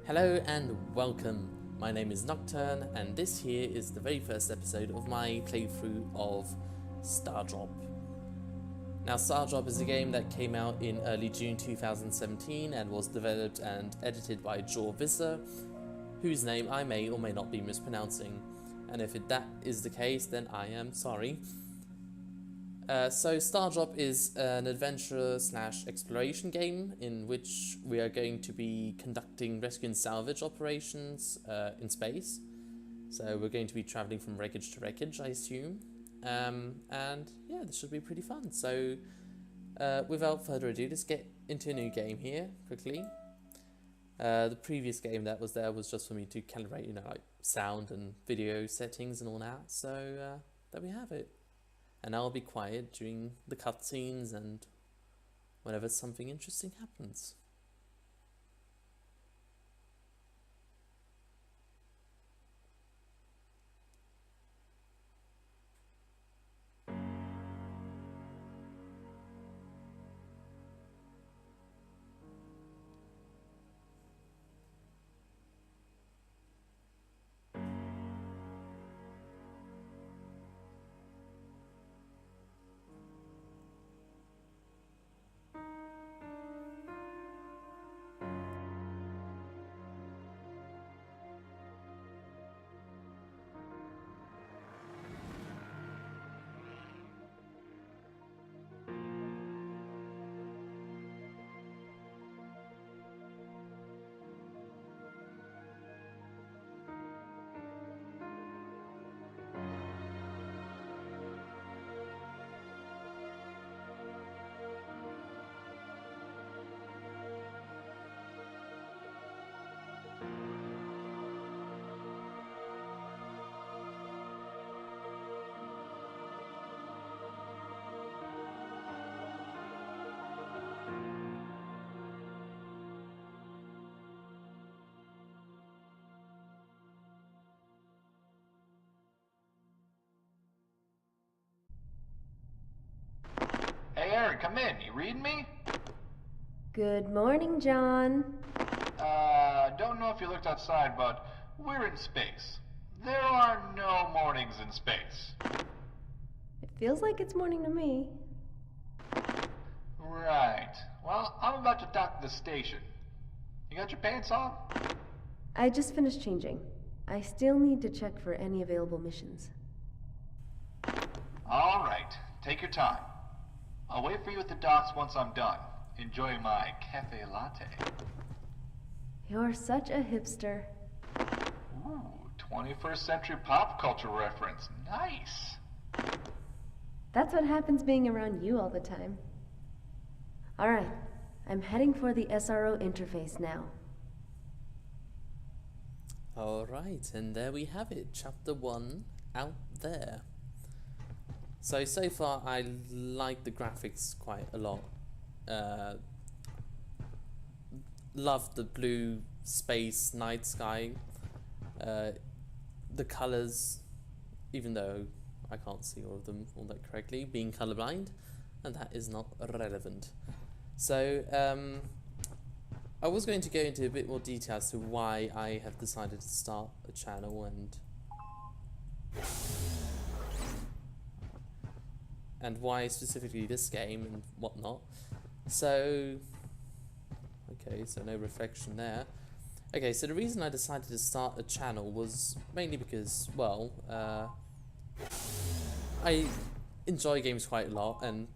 Hello and welcome. My name is Nocturne and this here is the very first episode of my playthrough of Stardrop. Now Stardrop is a game that came out in early June 2017 and was developed and edited by Joe Visser, whose name I may or may not be mispronouncing, and if that is the case then I am sorry. So Stardrop is an adventure / exploration game in which we are going to be conducting rescue and salvage operations in space. So we're going to be traveling from wreckage to wreckage, I assume. And yeah, this should be pretty fun. So without further ado, let's get into a new game here quickly. The previous game that was there was just for me to calibrate, like sound and video settings and all that. So there we have it. And I'll be quiet during the cutscenes and whenever something interesting happens. Hey Aaron, come in. You reading me? Good morning, John. Don't know if you looked outside, but we're in space. There are no mornings in space. It feels like it's morning to me. Right. Well, I'm about to dock to the station. You got your pants on? I just finished changing. I still need to check for any available missions. Alright, take your time. I'll wait for you at the docks once I'm done. Enjoy my cafe latte. You're such a hipster. Ooh, 21st century pop culture reference. Nice. That's what happens being around you all the time. Alright, I'm heading for the SRO interface now. Alright, and there we have it, chapter 1 out there. So far I like the graphics quite a lot. Love the blue space night sky. The colours, even though I can't see all of them all that correctly, being colorblind, and that is not relevant. So I was going to go into a bit more detail as to why I have decided to start a channel and why specifically this game and whatnot. So, okay, so no reflection there. Okay, so the reason I decided to start a channel was mainly because, well, I enjoy games quite a lot, and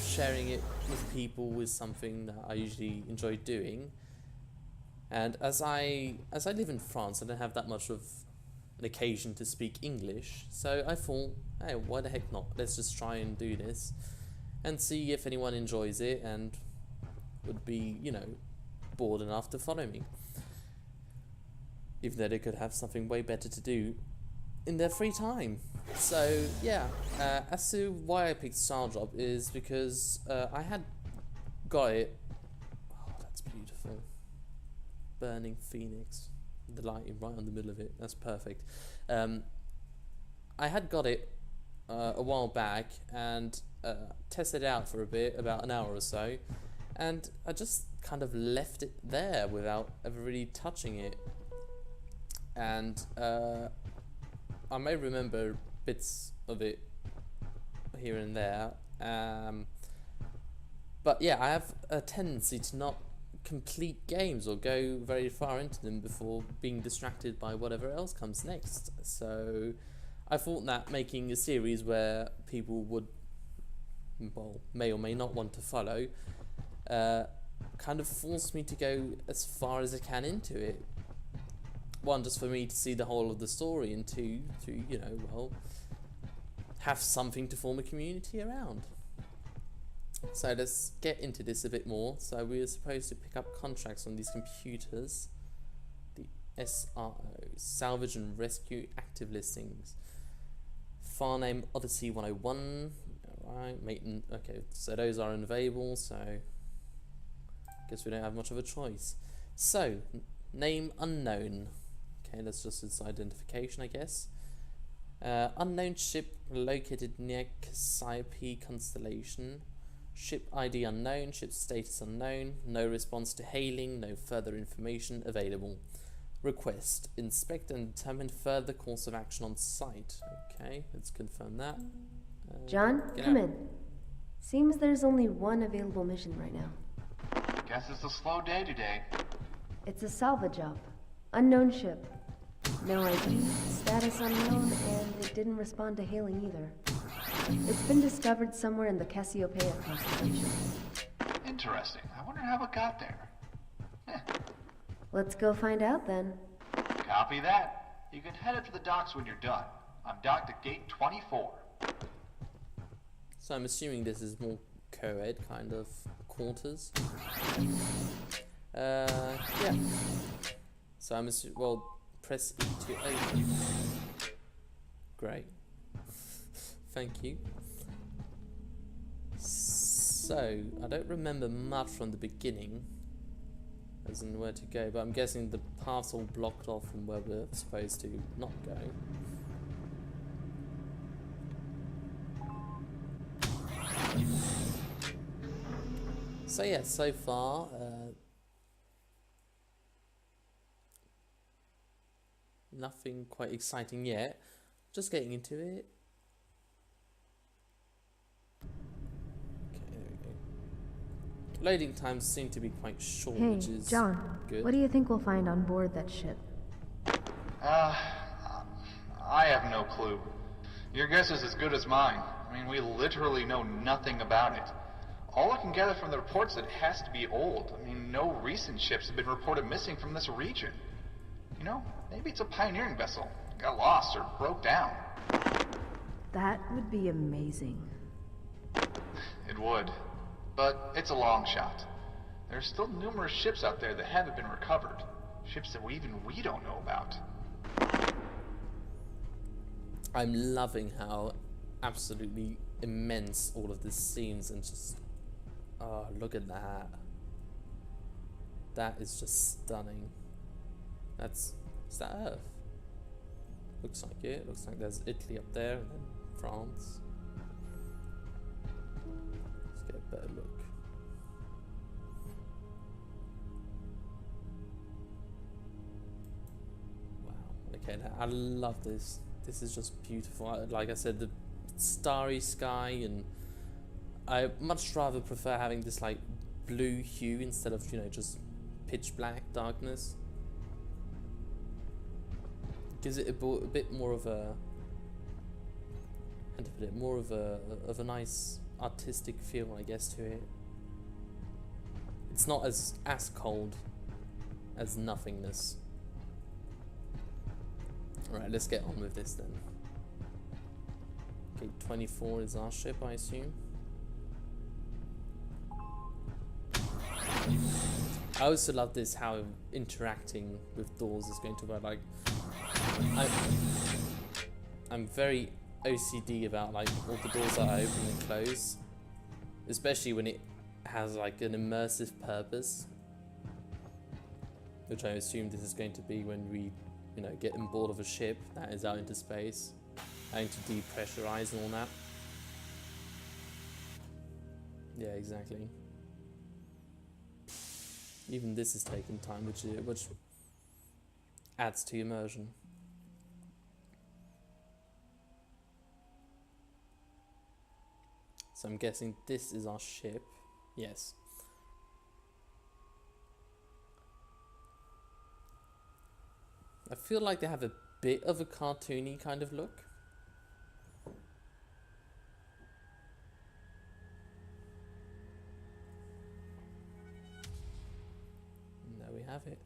sharing it with people is something that I usually enjoy doing. And as I live in France, I don't have that much of an occasion to speak English, so I thought, hey, why the heck not? Let's just try and do this and see if anyone enjoys it and would be, bored enough to follow me. Even though they could have something way better to do in their free time. So yeah, as to why I picked Stardrop is because I had got it. Oh, that's beautiful. Burning Phoenix. The lighting right on the middle of it. That's perfect. I had got it a while back and tested it out for a bit, about an hour or so, and I just kind of left it there without ever really touching it. And I may remember bits of it here and there, but yeah, I have a tendency to not complete games or go very far into them before being distracted by whatever else comes next. So I thought that making a series where people would, well, may or may not want to follow, kind of forced me to go as far as I can into it. One, just for me to see the whole of the story, and two, to, you know, well, have something to form a community around. So let's get into this a bit more. So we were supposed to pick up contracts on these computers. The SRO, Salvage and Rescue Active Listings. File name Odyssey 101. Alright, maintenance. Okay, so those are unavailable, so guess we don't have much of a choice. So, name unknown. Okay, that's just its identification, I guess. Unknown ship located near Cassiope constellation. Ship ID unknown, ship status unknown, no response to hailing, no further information available. Request, inspect and determine further course of action on site. Okay, let's confirm that. John, come in. Seems there's only one available mission right now. Guess it's a slow day today. It's a salvage job. Unknown ship. No ID, status unknown, and it didn't respond to hailing either. It's been discovered somewhere in the Cassiopeia constellation. Interesting. I wonder how it got there. Let's go find out then. Copy that. You can head up to the docks when you're done. I'm docked at gate 24. So I'm assuming this is more co-ed kind of quarters. Yeah. So I'm assuming, well, press E to open. Great. Thank you. So, I don't remember much from the beginning, as in where to go, but I'm guessing the path's all blocked off from where we're supposed to not go. So yeah, so far, nothing quite exciting yet. Just getting into it. Okay, there we go. Loading times seem to be quite short, Hey, which is John, good. what do you think we'll find on board that ship? I have no clue. Your guess is as good as mine. I mean, we literally know nothing about it. All I can gather from the reports is that it has to be old. I mean, no recent ships have been reported missing from this region. You know, maybe it's a pioneering vessel. Got lost or broke down. That would be amazing. It would. But it's a long shot. There's still numerous ships out there that haven't been recovered. Ships that we don't know about. I'm loving how absolutely immense all of this seems, and just, oh, look at that. That is just stunning. Is that Earth? Looks like it. Looks like there's Italy up there, and then France. Let's get a better look. Wow. Okay, now I love this. This is just beautiful. Like I said, the starry sky, and I much rather prefer having this like blue hue instead of, you know, just pitch black darkness. Gives it a bit more of a, how to put it, more of a nice artistic feel, I guess, to it. It's not as cold as nothingness. Alright, let's get on with this then. Okay, 24 is our ship, I assume. I also love this, how interacting with doors is going to work. Like, I'm very OCD about like all the doors that I open and close, especially when it has like an immersive purpose, which I assume this is going to be when we, you know, get on board of a ship that is out into space, having to depressurize and all that. Yeah, exactly. Even this is taking time, which adds to immersion. So I'm guessing this is our ship. Yes. I feel like they have a bit of a cartoony kind of look. And there we have it.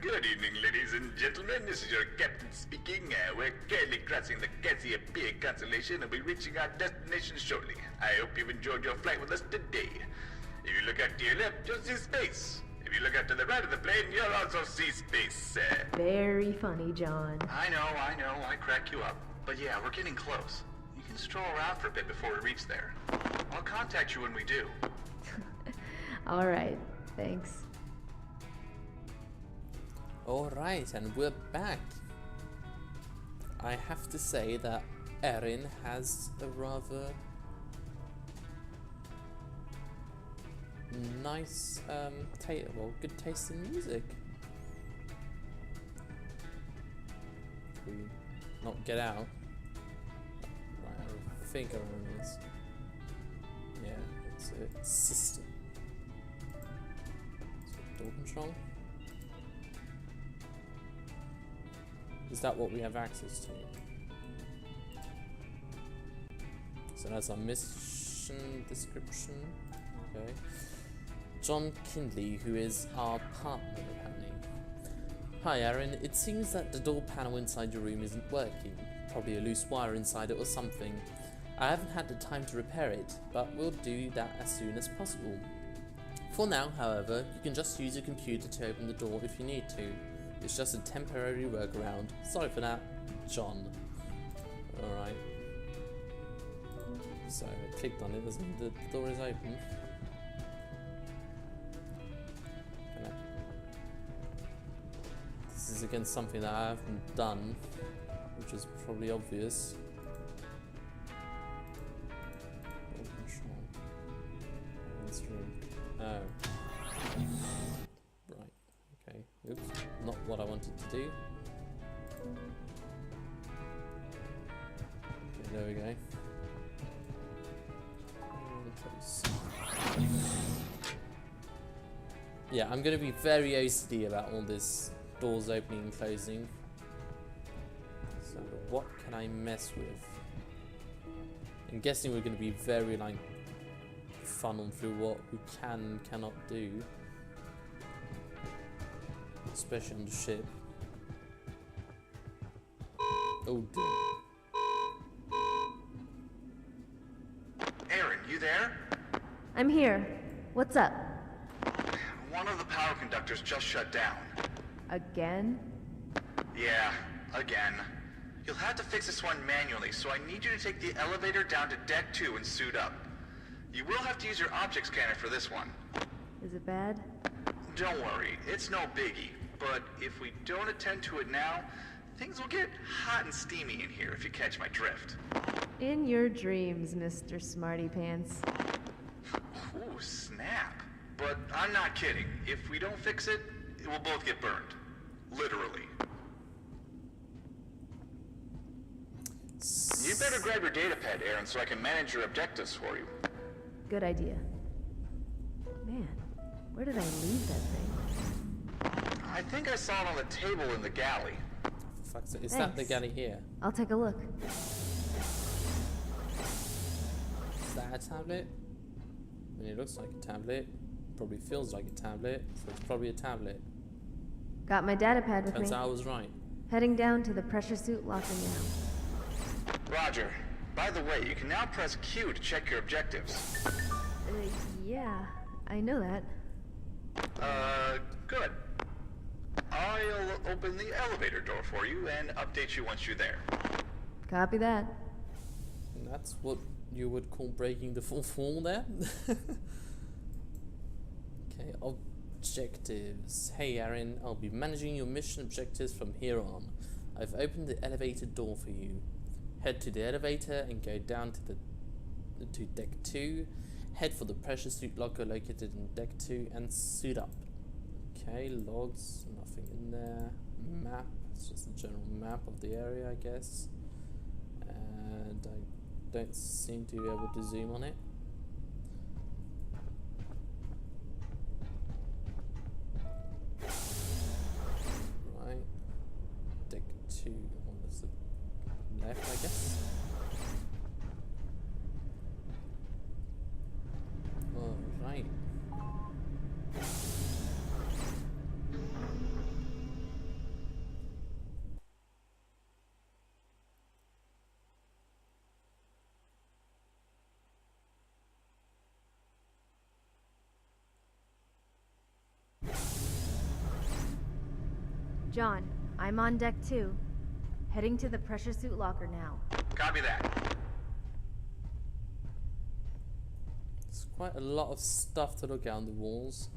Good evening, ladies and gentlemen. This is your captain speaking. We're currently crossing the Cassiopeia constellation and we'll be reaching our destination shortly. I hope you've enjoyed your flight with us today. If you look out to your left, you'll see space. If you look out to the right of the plane, you'll also see space. Very funny, John. I know, I crack you up. But yeah, we're getting close. You can stroll around for a bit before we reach there. I'll contact you when we do. All right, thanks. Alright, and we're back. I have to say that Erin has a rather nice, good taste in music. If we not get out. Right, I think I remember this. Yeah, it's a system. So door control. Is that what we have access to? So that's our mission description. Okay. John Kindley, who is our partner, apparently. Hi, Aaron. It seems that the door panel inside your room isn't working. Probably a loose wire inside it or something. I haven't had the time to repair it, but we'll do that as soon as possible. For now, however, you can just use your computer to open the door if you need to. It's just a temporary workaround. Sorry for that, John. Alright. So I clicked on it, the door is open. this is again something that I haven't done, which is probably obvious. Control. Instrument. Oh. Right. Okay. Oops. Not what I wanted to do. Okay, there we go. Yeah, I'm going to be very OCD about all this doors opening and closing. So what can I mess with? I'm guessing we're going to be very like funneled through what we can and cannot do. Especially on the ship. Oh dear. Aaron, you there? I'm here. What's up? One of the power conductors just shut down. Again? Yeah, again. You'll have to fix this one manually, so I need you to take the elevator down to Deck 2 and suit up. You will have to use your object scanner for this one. Is it bad? Don't worry, it's no biggie. But if we don't attend to it now, things will get hot and steamy in here, if you catch my drift. In your dreams, Mr. Smarty Pants. Ooh, snap. But I'm not kidding. If we don't fix it, we'll both get burned. Literally. You better grab your data pad, Aaron, so I can manage your objectives for you. Good idea. Man, where did I leave that thing? I think I saw it on the table in the galley. For fuck's sake, is that the Thanks. galley here? I'll take a look. Is that a tablet? I mean, it looks like a tablet. Probably feels like a tablet, so it's probably a tablet. Got my data pad with Turns me. out I was right. Heading down to the pressure suit locker now. Roger. By the way, you can now press Q to check your objectives. Yeah, I know that. Good. I'll open the elevator door for you and update you once you're there. Copy that. And that's what you would call breaking the fourth wall there? Okay, objectives. Hey Aaron, I'll be managing your mission objectives from here on. I've opened the elevator door for you. Head to the elevator and go down to Deck 2. Head for the pressure suit locker located in Deck 2 and suit up. Okay, logs, nothing in there. Map, it's just a general map of the area, I guess. And I don't seem to be able to zoom on it. Right, Deck 2, what was the left, I guess? Alright. John, I'm on Deck 2. Heading to the pressure suit locker now. Copy that. There's quite a lot of stuff to look at on the walls.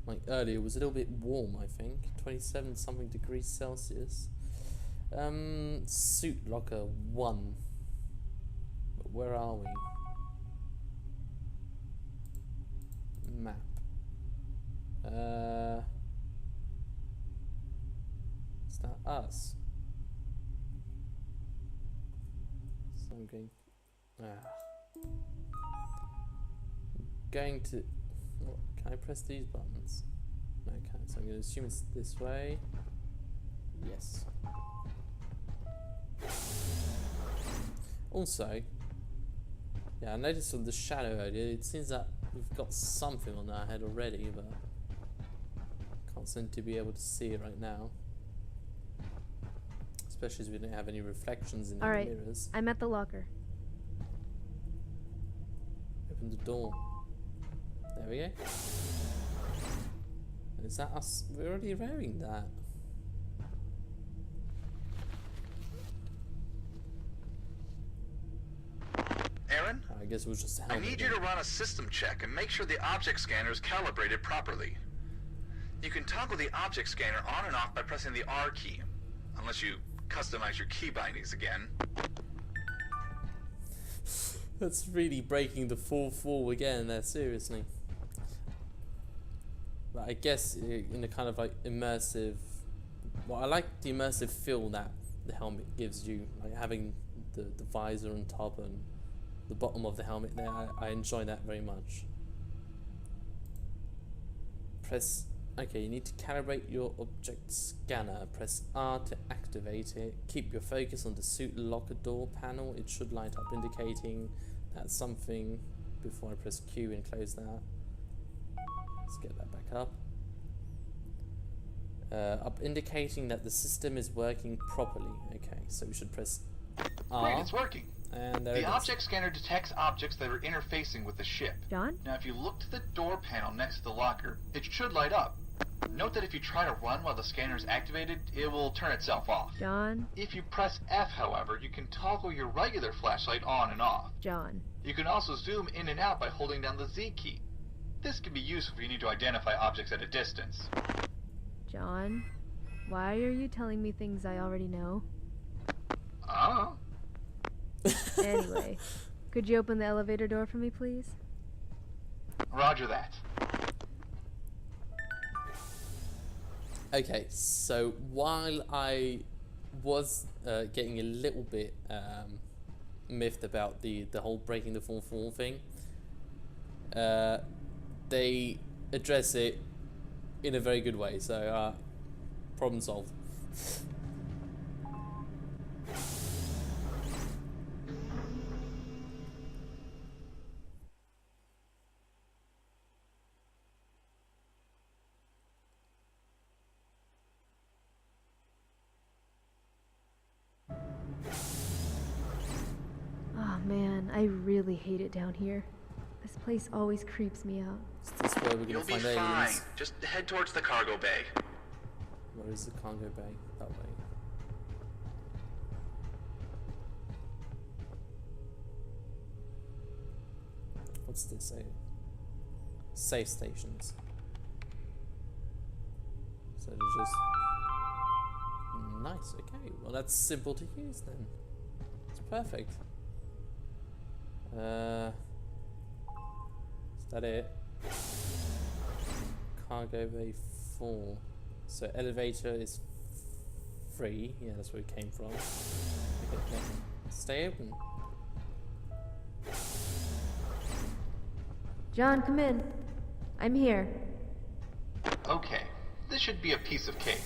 Like earlier, it was a little bit warm, I think. 27 something degrees Celsius. Suit locker 1. But where are we? Map. Is that us? So I'm going to. Oh, can I press these buttons? No, I can't. So I'm going to assume it's this way. Yes. Also, yeah, I noticed on the shadow earlier, it seems that we've got something on our head already, but can't seem to be able to see it right now. Especially as we don't have any reflections in the Alright, mirrors. I'm at the locker. Open the door. There we go. And is that us? We're already wearing that. Aaron? I guess it was just a I helmet. need you to run a system check and make sure the object scanner is calibrated properly. You can toggle the object scanner on and off by pressing the R key, unless you customize your key bindings again. That's really breaking the fourth wall again there, seriously. But I guess in a kind of like immersive... Well, I like the immersive feel that the helmet gives you, like having the visor on top and the bottom of the helmet there. I enjoy that very much. Press... Okay, you need to calibrate your object scanner. Press R to activate it. Keep your focus on the suit locker door panel. It should light up indicating that's something before I press Q and close that. Let's get that back up. Up indicating that the system is working properly. Okay, so we should press R. Great, it's working. And there The it is. object scanner detects objects that are interfacing with the ship. John? Now, if you look to the door panel next to the locker, it should light up. Note that if you try to run while the scanner is activated, it will turn itself off. John? If you press F, however, you can toggle your regular flashlight on and off. John. You can also zoom in and out by holding down the Z key. This can be useful if you need to identify objects at a distance. John? Why are you telling me things I already know? Oh. Anyway, could you open the elevator door for me, please? Roger that. Okay, so while I was getting a little bit miffed about the whole breaking the fourth wall thing, they address it in a very good way, so problem solved. Oh man, I really hate it down here. This place always creeps me out. Is this where we're You'll gonna be find fine. aliens? Just head towards the cargo bay. Where is the cargo bay? That way. What's this say? Safe stations. So they're just... Nice, okay. Well, that's simple to use then. It's perfect. Is that it? Cargo bay 4. So elevator is free. Yeah, that's where it came from. Okay, stay open. John, come in. I'm here. Okay, this should be a piece of cake.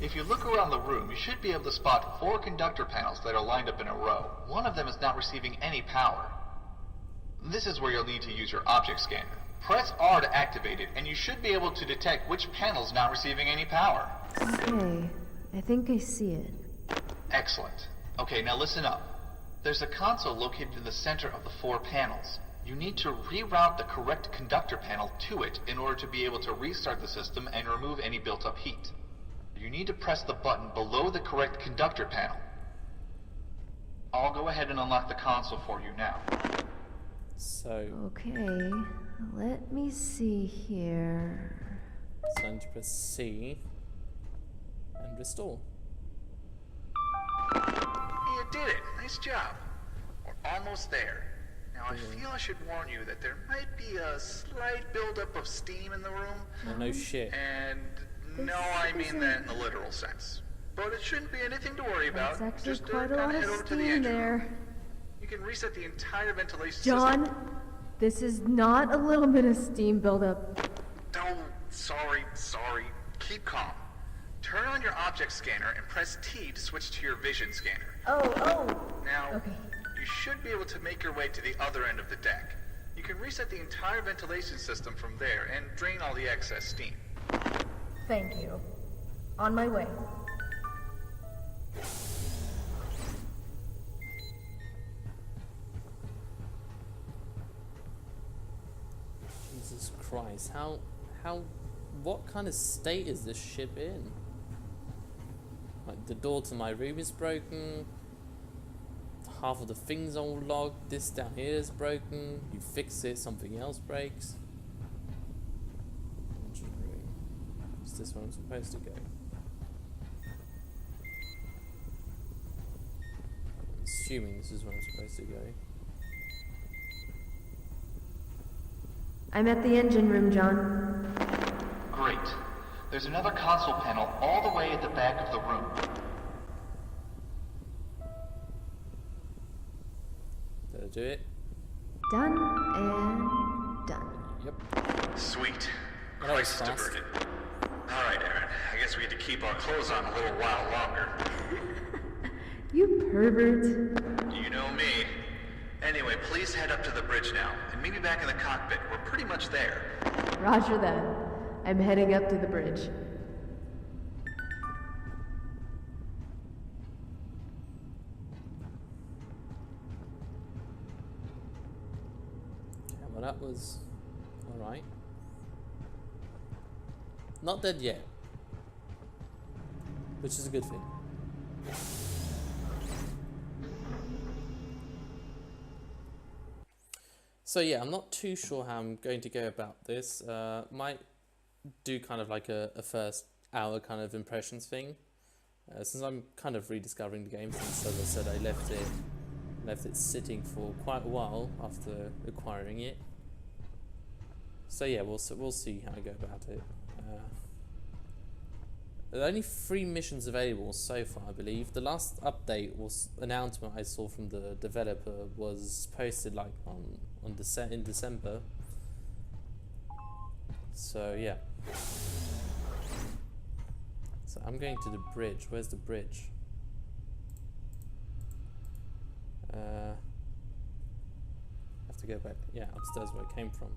If you look around the room, you should be able to spot 4 conductor panels that are lined up in a row. One of them is not receiving any power. This is where you'll need to use your object scanner. Press R to activate it, and you should be able to detect which panel is not receiving any power. Okay, I think I see it. Excellent. Okay, now listen up. There's a console located in the center of the 4 panels. You need to reroute the correct conductor panel to it in order to be able to restart the system and remove any built-up heat. You need to press the button below the correct conductor panel. I'll go ahead and unlock the console for you now. So, Okay, let me see here. I need to press C and restore. You did it. Nice job. We're almost there. Now, I feel I should warn you that there might be a slight buildup of steam in the room. Oh, no shit. And no, I mean that in the literal sense. But it shouldn't be anything to worry about. That's actually Just quite a kinda lot head of over to the steam engine room. there. You can reset the entire ventilation system. John, this is not a little bit of steam buildup. Oh, sorry. Keep calm. Turn on your object scanner and press T to switch to your vision scanner. Oh. Now, Okay. you should be able to make your way to the other end of the deck. You can reset the entire ventilation system from there and drain all the excess steam. Thank you. On my way. Jesus Christ, what kind of state is this ship in? Like, the door to my room is broken, half of the things are all locked, this down here is broken, you fix it, something else breaks. Engine room. Is Is this where I'm supposed to go? I'm assuming this is where I'm supposed to go. I'm at the engine room, John. Great. There's another console panel all the way at the back of the room. Did I do it? Done and done. Yep. Sweet. Well, that was Crisis fast. diverted. Alright, Aaron. I guess we had to keep our clothes on a little while longer. You pervert. You know me. Anyway, please head up to the bridge now, and meet me back in the cockpit. We're pretty much there. Roger that. I'm heading up to the bridge. Okay, well that was alright. Not dead yet. Which is a good thing. So yeah, I'm not too sure how I'm going to go about this. Might do kind of like a first hour kind of impressions thing. Since I'm kind of rediscovering the game, since as I said I left it sitting for quite a while after acquiring it. So yeah, we'll see how I go about it. There are only 3 missions available so far, I believe. The last update announcement I saw from the developer was posted like in December. So yeah. So I'm going to the bridge. Where's the bridge? I have to go back. Yeah, upstairs where I came from.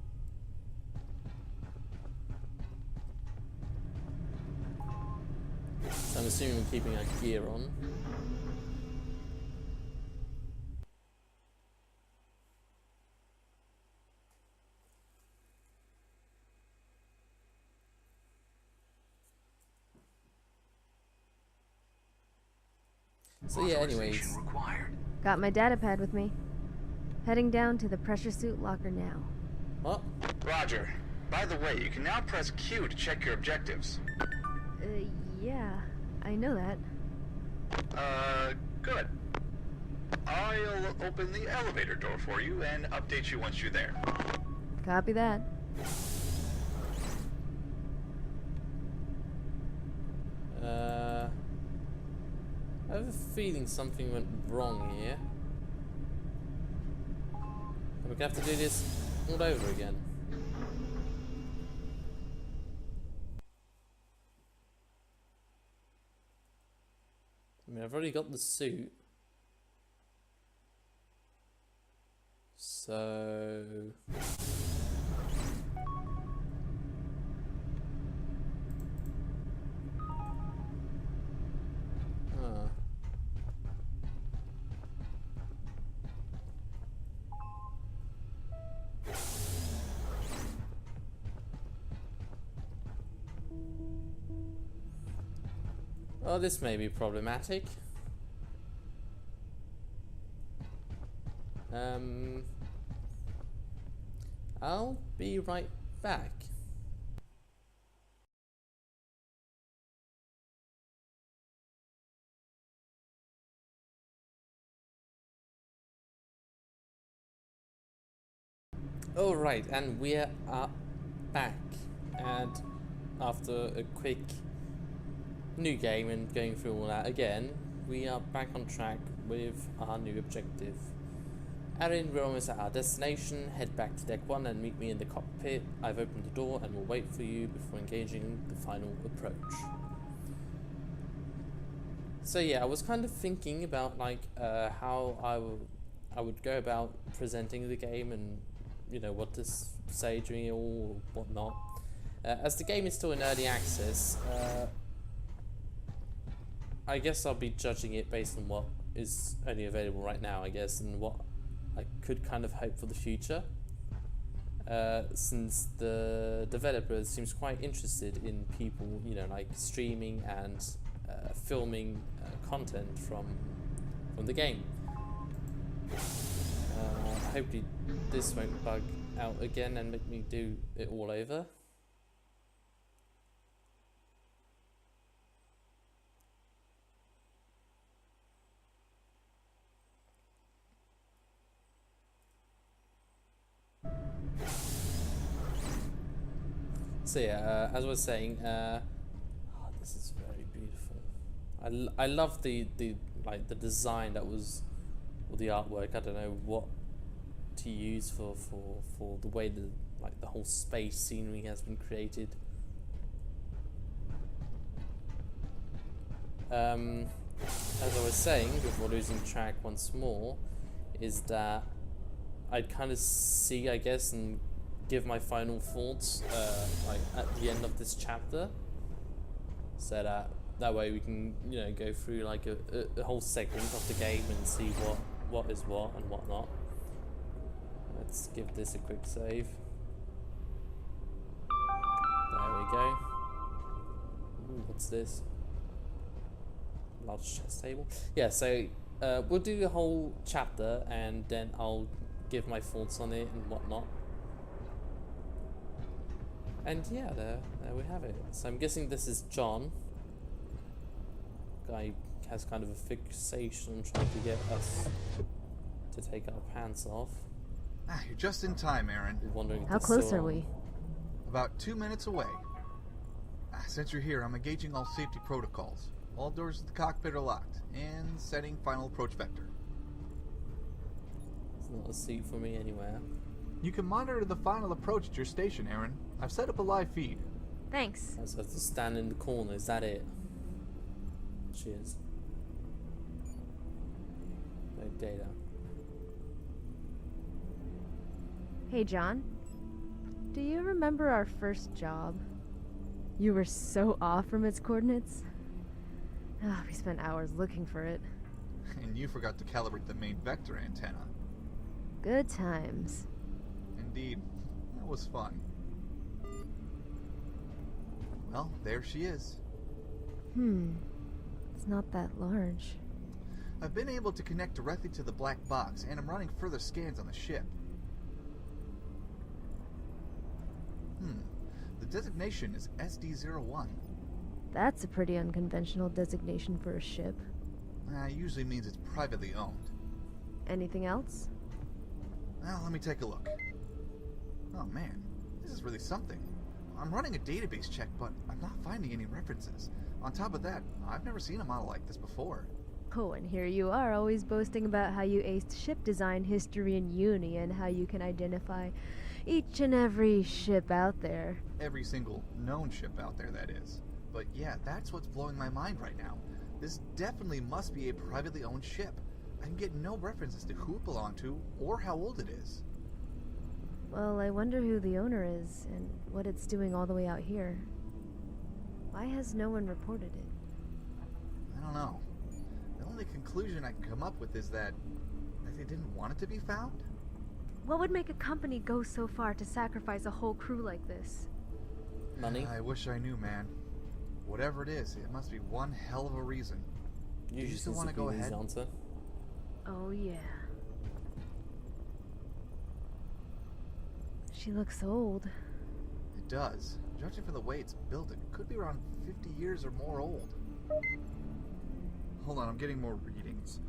So I'm assuming we're keeping our gear on. So yeah, anyways. Got my data pad with me. Heading down to the pressure suit locker now. What? Roger. By the way, you can now press Q to check your objectives. Yeah, I know that. Good. I'll open the elevator door for you and update you once you're there. Copy that. I have a feeling something went wrong here. We're gonna have to do this all over again. I mean, I've already got the suit. So... Huh. Oh, this may be problematic. I'll be right back. Alright, and we are back. And after a quick new game and going through all that again, we are back on track with our new objective. Aaron, we're almost at our destination. Head back to deck 1 and meet me in the cockpit. I've opened the door and will wait for you before engaging the final approach. So yeah, I was kind of thinking about like how I would go about presenting the game and you know what to say during it all or whatnot. As the game is still in early access, I guess I'll be judging it based on what is only available right now, I guess, and what I could kind of hope for the future. Since the developer seems quite interested in people, you know, like streaming and filming content from the game. Hopefully this won't bug out again and make me do it all over. So yeah, as I was saying, this is very beautiful. I love the like the design that was, or the artwork. I don't know what to use for the way the like the whole space scenery has been created. As I was saying before losing track once more, is that I'd kind of see, I guess, and give my final thoughts like at the end of this chapter, so that way we can, you know, go through like a whole segment of the game and see what is what and what not. Let's give this a quick save. There we go. Ooh, what's this? Large chess table. Yeah, so we'll do a whole chapter and then I'll give my thoughts on it and whatnot. And yeah, there we have it. So I'm guessing this is John. Guy has kind of a fixation on trying to get us to take our pants off. You're just in time, Aaron. We're wondering if How this close still are on. we? About 2 minutes away. Since you're here, I'm engaging all safety protocols. All doors to the cockpit are locked, and setting final approach vector. There's not a seat for me anywhere. You can monitor the final approach at your station, Aaron. I've set up a live feed. Thanks. I just have to stand in the corner. Is that it? Cheers. No data. Hey, John. Do you remember our first job? You were so off from its coordinates. We spent hours looking for it. And you forgot to calibrate the main vector antenna. Good times. Indeed. That was fun. Well, there she is. It's not that large. I've been able to connect directly to the black box, and I'm running further scans on the ship. The designation is SD-01. That's a pretty unconventional designation for a ship. Usually means it's privately owned. Anything else? Well, let me take a look. Oh man, this is really something. I'm running a database check, but I'm not finding any references. On top of that, I've never seen a model like this before. Oh, and here you are, always boasting about how you aced ship design history in uni and how you can identify each and every ship out there. Every single known ship out there, that is. But yeah, that's what's blowing my mind right now. This definitely must be a privately owned ship. I can get no references to who it belonged to or how old it is. Well, I wonder who the owner is and what it's doing all the way out here. Why has no one reported it? I don't know. The only conclusion I can come up with is that they didn't want it to be found? What would make a company go so far to sacrifice a whole crew like this? Money? I wish I knew, man. Whatever it is, it must be one hell of a reason. Usually still seems wanna to be go an easy ahead? answer. Oh, yeah. She looks old. It does. Judging from the way it's built, it could be around 50 years or more old. Hold on, I'm getting more readings.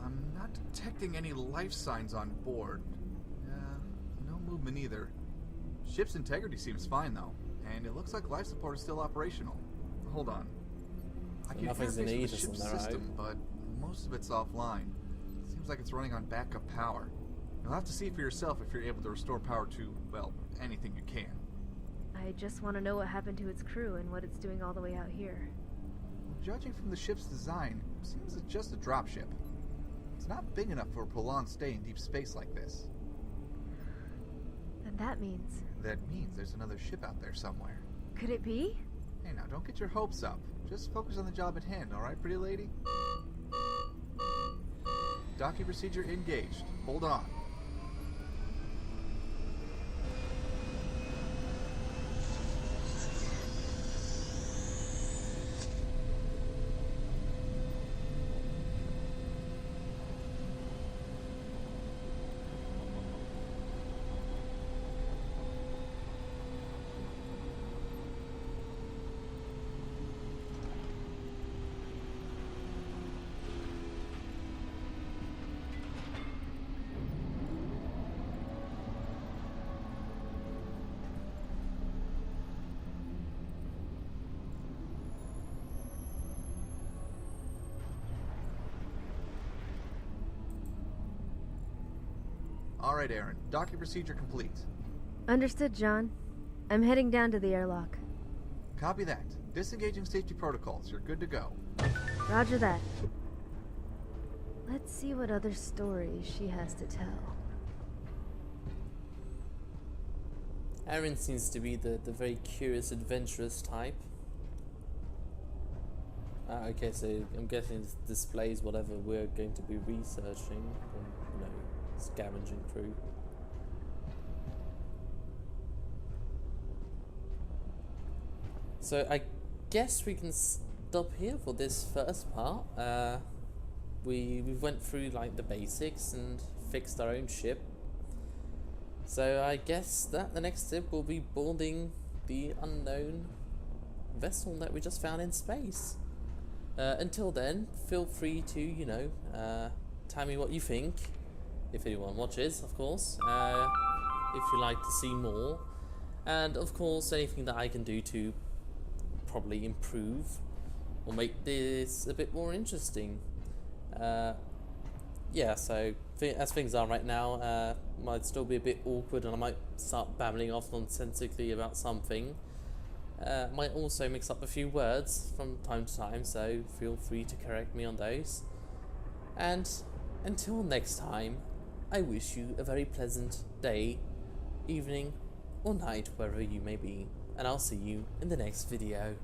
I'm not detecting any life signs on board. No movement either. Ship's integrity seems fine though, and it looks like life support is still operational. Hold on. I can nothing's in interface with Aegis the ship's on there, right? system, but most of it's offline. Seems like it's running on backup power. You'll have to see for yourself if you're able to restore power to, well, anything you can. I just want to know what happened to its crew and what it's doing all the way out here. Judging from the ship's design, it seems it's just a dropship. It's not big enough for a prolonged stay in deep space like this. And that means... That means there's another ship out there somewhere. Could it be? Hey now, don't get your hopes up. Just focus on the job at hand, alright, pretty lady? Docking procedure engaged. Hold on. Alright, Aaron. Docking procedure complete. Understood, John. I'm heading down to the airlock. Copy that. Disengaging safety protocols. You're good to go. Roger that. Let's see what other stories she has to tell. Aaron seems to be the very curious, adventurous type. Okay, so I'm guessing this displays whatever we're going to be researching, or, you know, scavenging through. So I guess we can stop here for this first part. We went through like the basics and fixed our own ship. So I guess that the next step will be boarding the unknown vessel that we just found in space. Until then, feel free to, you know, tell me what you think, if anyone watches, of course, if you like to see more, and of course anything that I can do to probably improve or make this a bit more interesting. Yeah, so as things are right now, might still be a bit awkward and I might start babbling off nonsensically about something. Might also mix up a few words from time to time, so feel free to correct me on those. And until next time, I wish you a very pleasant day, evening, or night, wherever you may be, and I'll see you in the next video.